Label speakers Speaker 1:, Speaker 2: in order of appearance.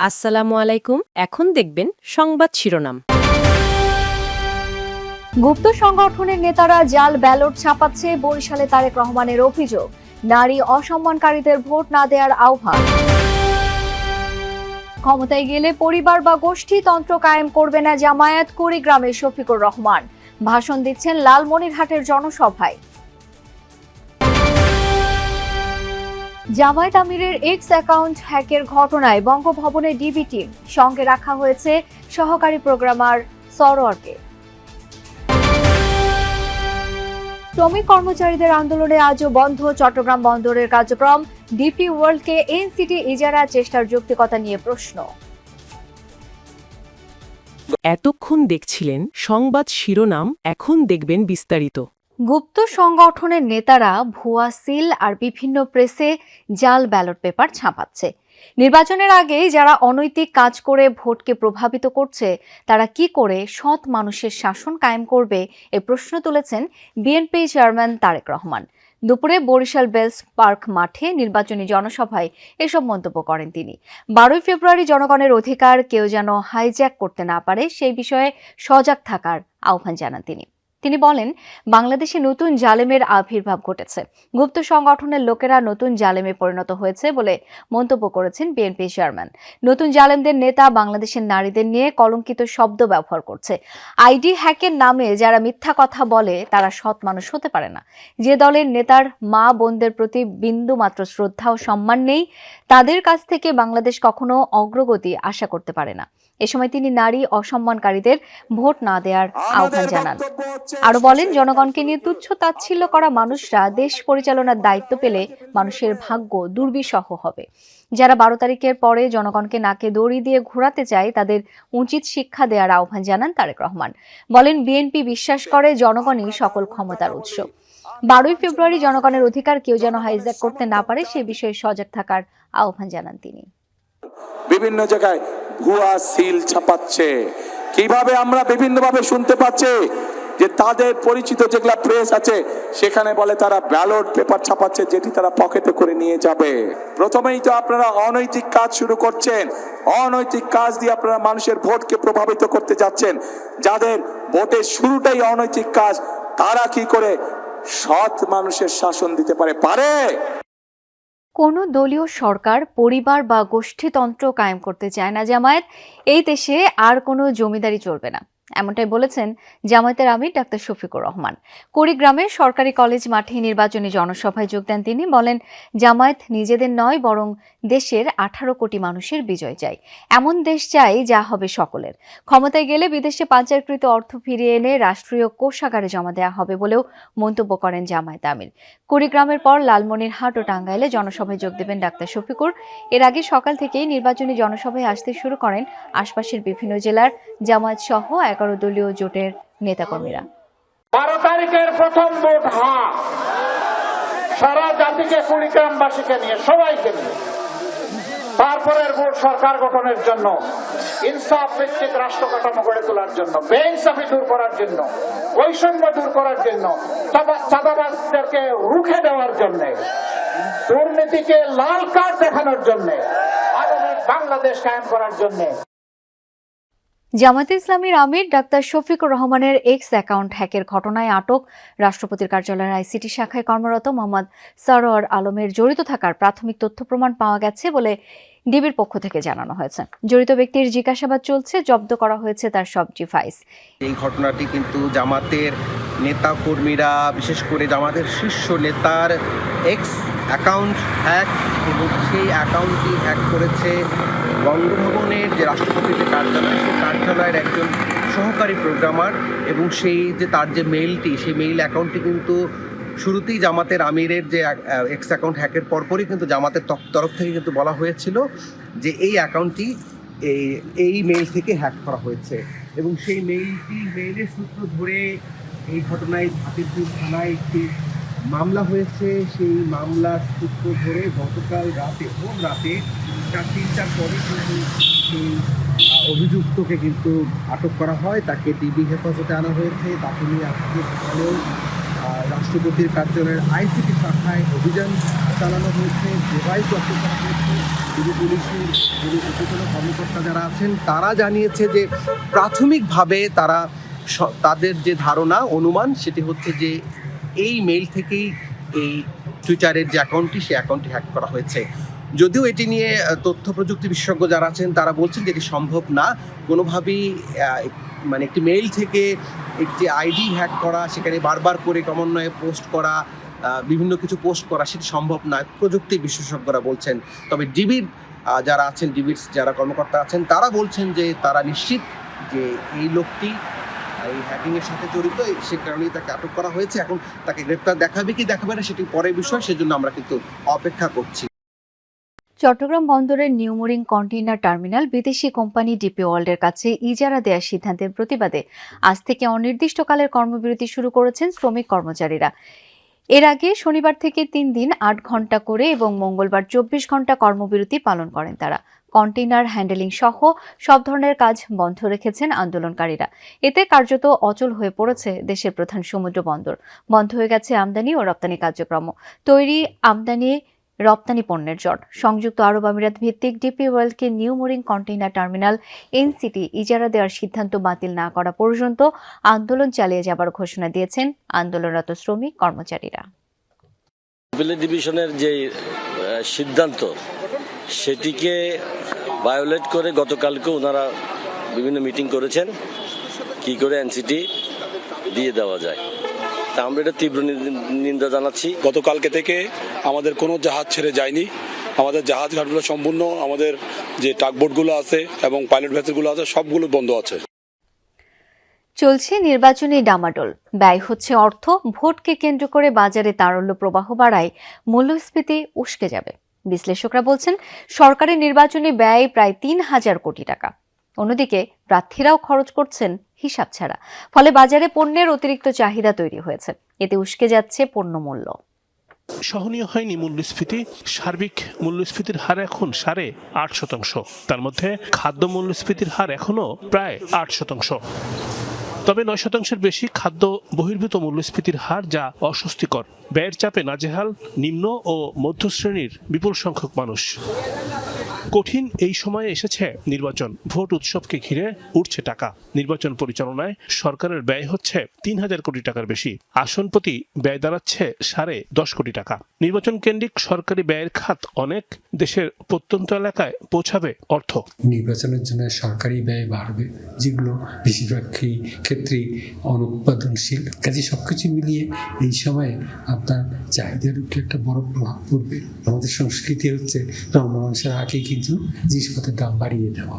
Speaker 1: আসসালামু আলাইকুম। এখন দেখবেন সংবাদ শিরোনাম।
Speaker 2: গুপ্ত সংগঠনের নেতারা জাল ব্যালট ছাপাচ্ছে, বরিশালে তারেক রহমানের অভিযোগ। নারী অসম্মানকারীদের ভোট না দেওয়ার আহ্বান। ক্ষমতায় গেলে পরিবার বা গোষ্ঠীতন্ত্র কায়েম করবে না জামায়াত, কুড়িগ্রামের শফিকুর রহমান ভাষণ দিচ্ছেন লালমনিরহাটের জনসভায়। জামায়াত আমিরের এক্স অ্যাকাউন্ট হ্যাকের ঘটনায় বঙ্গভবনের ডিবি টিম সঙ্গে রাখা হয়েছে সহকারী প্রোগ্রামার সরোয়ারকে। শ্রমিক কর্মচারীদের আন্দোলনে আজও বন্ধ চট্টগ্রাম বন্দরের কার্যক্রম। ডিপি ওয়ার্ল্ডকে এনসিটি ইজারা চেষ্টার যৌক্তিকতা নিয়ে প্রশ্ন।
Speaker 1: এতক্ষণ দেখছিলেন সংবাদ শিরোনাম, এখন দেখবেন বিস্তারিত।
Speaker 2: গুপ্ত সংগঠনের নেতারা ভুয়া সিল আর বিভিন্ন প্রেসে জাল ব্যালট পেপার ছাপাচ্ছে। নির্বাচনের আগে যারা অনৈতিক কাজ করে ভোটকে প্রভাবিত করছে, তারা কি করে সৎ মানুষের শাসন কায়েম করবে, এ প্রশ্ন তুলেছেন বিএনপি চেয়ারম্যান তারেক রহমান। দুপুরে বরিশাল বেলস পার্ক মাঠে নির্বাচনী জনসভায় এসব মন্তব্য করেন তিনি। 12 ফেব্রুয়ারি জনগণের অধিকার কেউ যেন হাইজ্যাক করতে না পারে, সেই বিষয়ে সজাগ থাকার আহ্বান জানান তিনি বলেন, বাংলাদেশে নতুন জালেমের আবির্ভাব ঘটেছে। গুপ্ত সংগঠনের লোকেরা নতুন জালেমে পরিণত হয়েছে বলে মন্তব্য করেছেন বিএনপি চেয়ারম্যান। নতুন জালেমদের নেতা বাংলাদেশের নারীদের নিয়ে কলঙ্কিত শব্দ ব্যবহার করছে। আইডি হ্যাকের নামে যারা মিথ্যা কথা বলে তারা সৎ মানুষ হতে পারে না। যে দলের নেতার মা বোনদের প্রতি বিন্দু মাত্র শ্রদ্ধা ও সম্মান নেই, তাদের কাছ থেকে বাংলাদেশ কখনো অগ্রগতি আশা করতে পারে না। এ সময় তিনি নারী অসম্মানকারীদের ভোট না দেওয়ার আহ্বান জানান। আরো বলেন, জনগণকে নিয়ে তুচ্ছ তাচ্ছিল্য করা মানুষরা দেশ পরিচালনার দায়িত্ব পেলে মানুষের ভাগ্য দুর্বিষহ হবে। যারা 12 তারিখের পরে জনগণকে নাকে দড়ি দিয়ে ঘোরাতে চায়, তাদের উচিত শিক্ষা দেওয়ার আহ্বান জানান তারেক রহমান। বলেন, বিএনপি বিশ্বাস করে জনগণই সকল ক্ষমতার উৎস। 12 ফেব্রুয়ারি জনগণের অধিকার কেউ যেন হাইজ্যাক করতে না পারে, সে বিষয়ে সজাগ থাকার আহ্বান জানান তিনি।
Speaker 3: বিভিন্ন জায়গায় ভুয়া সিল ছাপাচ্ছে, কিভাবে আমরা বিভিন্নভাবে শুনতে পাচ্ছি যে তাদের পরিচিত যেগুলা প্রেস আছে সেখানে বলে তারা ব্যালট পেপার ছাপাচ্ছে, যেটি তারা পকেটে করে নিয়ে যাবে। প্রথমেই তো আপনারা অনৈতিক কাজ শুরু করছেন, অনৈতিক কাজ দিয়ে আপনারা মানুষের ভোটকে প্রভাবিত করতে যাচ্ছেন। যাদের ভোটের শুরুটাই অনৈতিক কাজ, তারা কি করে সৎ মানুষের শাসন দিতে পারে?
Speaker 2: কোন দলীয় সরকার পরিবার বা গোষ্ঠীতন্ত্র কায়েম করতে চায় না জামায়াত। এই দেশে আর কোনো জমিদারি চলবে না, এমনটাই বলেছেন জামায়াতের আমির ডাক্তার শফিকুর রহমান। কুড়িগ্রামের সরকারি কলেজ মাঠে নির্বাচনী জনসভায় যোগ দেন তিনি। বলেন, জামায়াত নিজেদের নয়, বরং দেশের 18 কোটি মানুষের বিজয় চাই। এমন দেশ চাই যা হবে সকলের। ক্ষমতায় গেলে বিদেশে পাচারকৃত অর্থ ফিরিয়ে এনে রাষ্ট্রীয় কোষাগারে জমা দেওয়া হবে বলেও মন্তব্য করেন জামায়াত আমির। কুড়িগ্রামের পর লালমনিরহাট ও টাঙ্গাইলে জনসভায় যোগ দেবেন ডাক্তার শফিকুর। এর আগে সকাল থেকেই নির্বাচনী জনসভায় আসতে শুরু করেন আশপাশের বিভিন্ন জেলার জামায়াত সহ 11 দলীয় জোটের নেতাকর্মীরা।
Speaker 4: 12 তারিখের প্রথম ভোট সারা জাতিকে, কুড়িগ্রামবাসীকে নিয়ে, সবাইকে নিয়ে। তারপরের ভোট সরকার গঠনের জন্য, ইনসাফ ভিত্তিক রাষ্ট্র কাঠামো গড়ে তোলার জন্য, বেইনসাফি দূর করার জন্য, বৈষম্য দূর করার জন্য, চাঁদাবাজদেরকে রুখে দেওয়ার জন্য, দুর্নীতিকে লাল কার্ড দেখানোর জন্য, আধুনিক বাংলাদেশ কায়েম করার জন্য।
Speaker 2: জামায়াতে ইসলামীর আমির ডাক্তার শফিকুর রহমানের এক্স অ্যাকাউন্ট হ্যাকের ঘটনায় আটক রাষ্ট্রপতির কার্যালয়ের আইসিটি শাখায় কর্মরত মোহাম্মদ সরোয়ার আলমের জড়িত থাকার প্রাথমিক তথ্য প্রমাণ পাওয়া গেছে বলে ডিবির পক্ষ থেকে জানানো হয়েছে। জড়িত ব্যক্তির জিজ্ঞাসাবাদ চলছে, জব্দ করা হয়েছে তার সব ডিভাইস।
Speaker 5: এই ঘটনাটি কিন্তু জামাতের নেতা কর্মীরা, বিশেষ করে জামাতের শীর্ষ নেতার এক্স অ্যাকাউন্ট হ্যাক, এবং সেই অ্যাকাউন্টটি হ্যাক করেছে বঙ্গভবনের যে রাষ্ট্রপতির যে কার্যালয়, সেই কার্যালয়ের একজন সহকারী প্রোগ্রামার। এবং তার যে মেইলটি, সেই মেইল অ্যাকাউন্টটি কিন্তু শুরুতেই জামাতের আমিরের যে এক্স অ্যাকাউন্ট হ্যাকের পরপরই কিন্তু জামাতের তরফ থেকে কিন্তু বলা হয়েছিল যে এই অ্যাকাউন্টটি এই মেইল থেকে হ্যাক করা হয়েছে। এবং সেই মেইলের সূত্র ধরে এই ঘটনায় হাতিরপুর থানায় একটি মামলা হয়েছে। সেই মামলার সূত্র ধরে গতকাল ভোর রাতে 3টার পরে কিন্তু সেই অভিযুক্তকে কিন্তু আটক করা হয়, তাকে ডিবি হেফাজতে আনা হয়েছে। তাকে নিয়ে আজকে সকালেও রাষ্ট্রপতির কার্যালয়ের আইসিটি শাখায় অভিযান চালানো হয়েছে, ডিভাইস জব্দ করা হয়েছে। পুলিশের ঊর্ধ্বতন কর্মকর্তা যারা আছেন তারা জানিয়েছে যে প্রাথমিকভাবে তাদের যে ধারণা অনুমান সেটি হচ্ছে যে এই মেইল থেকেই এই টুইটারের যে অ্যাকাউন্টটি সেই অ্যাকাউন্টটি হ্যাক করা হয়েছে। যদিও এটি নিয়ে তথ্য প্রযুক্তি বিশেষজ্ঞ যারা আছেন তারা বলছেন যে এটি সম্ভব না কোনোভাবেই, মানে একটি মেইল থেকে একটি আইডি হ্যাক করা, সেখানে বারবার করে ক্রমান্বয়ে পোস্ট করা, বিভিন্ন কিছু পোস্ট করা সেটি সম্ভব নয়, প্রযুক্তি বিশেষজ্ঞরা বলছেন। তবে ডিবির যারা আছেন, ডিবির যারা কর্মকর্তা আছেন তারা বলছেন যে তারা নিশ্চিত যে এই লোকটি এই হ্যাকিংয়ের সাথে জড়িত, সে কারণেই তাকে আটক করা হয়েছে। এখন তাকে গ্রেপ্তার দেখাবে কি দেখাবে না সেটি পরের বিষয়, সেজন্য আমরা কিন্তু অপেক্ষা করছি।
Speaker 2: চট্টগ্রাম বন্দরের নিউমোরিং কন্টেইনার টার্মিনাল বিদেশি কোম্পানি ডিপি ওয়ার্ল্ডের কাছে ইজারা দেওয়ার সিদ্ধান্তের প্রতিবাদে আজ থেকে অনির্দিষ্টকালের কর্মবিরতি শুরু করেছেন শ্রমিক কর্মচারীরা। এর আগে শনিবার থেকে 3 দিন 8 ঘন্টা করে এবং মঙ্গলবার 24 ঘন্টা কর্মবিরতি পালন করেন তারা। কন্টেইনার হ্যান্ডেলিং সহ সব ধরনের কাজ বন্ধ রেখেছেন আন্দোলনকারীরা। এতে কার্যত অচল হয়ে পড়েছে দেশের প্রধান সমুদ্র বন্দর। বন্ধ হয়ে গেছে আমদানি ও রপ্তানি কার্যক্রম, তৈরি আমদানি রপ্তানি পণ্যের জট। সংযুক্ত আরব আমিরাত ভিত্তিক ডিপি ওয়ার্ল্ডকে নিউমোরিং কন্টেইনার টার্মিনাল এনসিটি ইজারা দেওয়ার সিদ্ধান্ত বাতিল না করা পর্যন্ত আন্দোলন চালিয়ে যাবার ঘোষণা দিয়েছেন আন্দোলনরত শ্রমিক কর্মচারীরা।
Speaker 6: ডিভিশনের যে সিদ্ধান্ত সেটিকে ভায়োলেট করে গতকালকে ওনারা বিভিন্ন মিটিং করেছেন কি করে এনসিটি দিয়ে দেওয়া যায়। তা আমরা এটা তীব্র নিন্দা জানাচ্ছি।
Speaker 7: গতকালকে থেকে আমাদের কোনো জাহাজ ছেড়ে যায়নি, আমাদের জাহাজ ঘাটগুলো সম্পূর্ণ, আমাদের যে টাগবোটগুলো আছে এবং পাইলট ভেসেলগুলো আছে সবগুলো বন্ধ আছে।
Speaker 2: চলছে নির্বাচনী ডামাডোল, ব্যয় হচ্ছে অর্থ। ভোটকে কেন্দ্র করে বাজারে তারল্য প্রবাহ বাড়ায় মূল্যস্ফীতি উস্কে যাবে। বিশ্লেষকরা বলছেন সরকারি নির্বাচনী ব্যয় প্রায় ৩,০০০ কোটি টাকা। অন্যদিকে প্রার্থীরাও খরচ করছেন হিসাব ছাড়া, ফলে বাজারে পণ্যের অতিরিক্ত চাহিদা তৈরি হয়েছে। এতে উস্কে যাচ্ছে পণ্য মূল্য।
Speaker 8: সহনীয় হয়নি মূল্যস্ফীতি। সার্বিক মূল্যস্ফীতির হার এখন 8.৫%। তার মধ্যে খাদ্য মূল্যস্ফীতির হার এখনো প্রায় 8%। তবে 9%-এর বেশি খাদ্য বহির্ভূত মূল্যস্ফীতির হার, যা অস্বস্তিকর। ব্যয়ের চাপে নাজেহাল নিম্ন ও মধ্যশ্রেণীর বিপুল সংখ্যক মানুষ। কঠিন এই সময়ে এসেছে নির্বাচন। ভোট উৎসবকে ঘিরে উঠছে টাকা। নির্বাচন পরিচালনায় সরকারের ব্যয় হচ্ছে ৩,০০০ কোটি টাকার বেশি। আসন প্রতি ব্যয় দাঁড়াচ্ছে 10.৫ কোটি টাকা। নির্বাচন কেন্দ্রিক সরকারি ব্যয়ের খাত অনেক। দেশের প্রত্যন্ত এলাকায় পৌঁছাবে অর্থ।
Speaker 9: নির্বাচনের জন্য সরকারি ব্যয় বাড়বে, যেগুলো বেশিরভাগ ক্ষেত্রেই অনুৎপাদনশীল। কাজে সবকিছু মিলিয়ে এই সময়ে আপনার চাহিদার উপরে একটা বড় প্রভাব পড়বে। আমাদের সংস্কৃতি হচ্ছে মানুষের আগে কিন্তু জিনিসপত্রের দাম বাড়িয়ে দেওয়া।